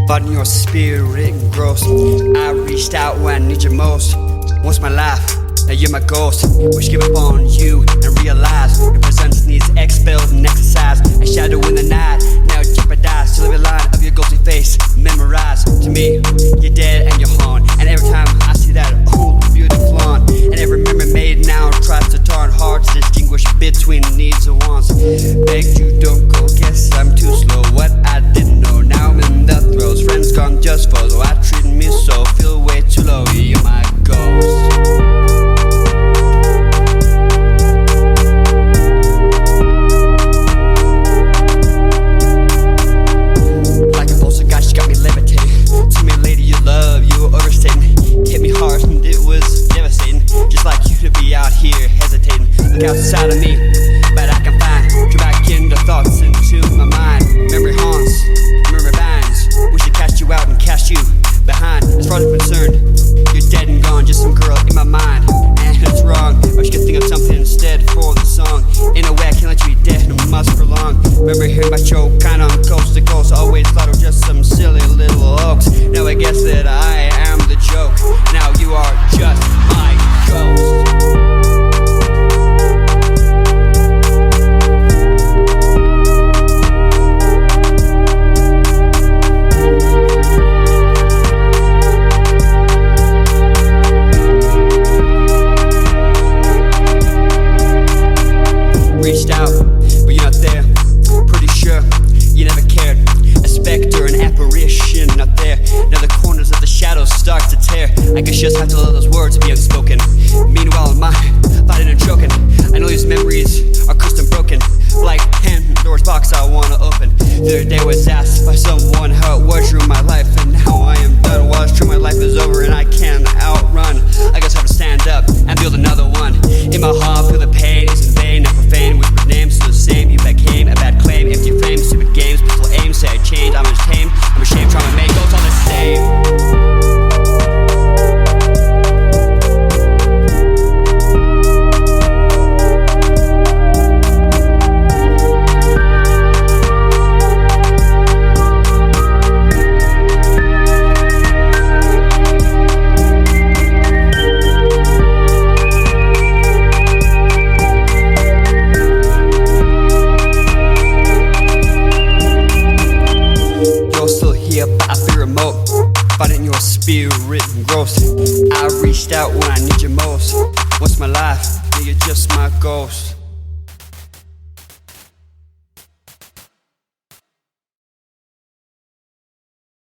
but in your spirit engrossed. I reached out when I need you most. Once my life, now you're my ghost. Wish give up on you and realize your presence needs expelled and exorcised. A shadow in the night, now jeopardized. Till every line of your ghostly face memorized. To me, you're dead and you're haunted. And every time I see that old beautiful flaunt, and every memory made now tries to taunt, hard to distinguish between needs and wants. Begged you don't go, guess I'm too slow. What I didn't know, now I'm in the throes. Friends gone just for though I treat me so. Feel way too low, you're my ghost. Like a poltergeist, you got me levitating. Tell me lady you love, you were overstating. Hit me hard and it was devastating. Just like you to be out here hesitating. Look outside of me, but I can find. Turn back into thoughts into my mind. Memory haunts, memory binds. We should cast you out and cast you behind. As far as I'm concerned, you're dead and gone. Just some girl in my mind, and it's wrong. I should think of something instead for the song. In a way I can't let you be dead, no must prolong. Remember hearing my choke, kind on coast to coast. Always thought it was just some silly little hoax. Now I guess that I am the joke. Now you are just my ghost. Reached out, but you're not there. Pretty sure you never cared. A specter, an apparition, not there. Now the corners of the shadows start to tear. I guess you just have to let those words be unspoken. Meanwhile in mine, fighting and choking. I know these memories are cursed and broken. Like Pandora's box I wanna open. The other day was asked by someone how it was through my life, and now I am done. Well, it's true, my life is over and I can't outrun. I guess I have to stand up and build another one. In my heart, feel the pain is in vain and profane. Whispered names still the same. You became a bad claim. Empty frames, stupid games, peaceful aim. Say I changed, I'm ashamed. I'm ashamed, trying to make goals all the same. But I feel remote, fighting your spirit engrossed. I reached out when I need you most. What's my life? You're just my ghost.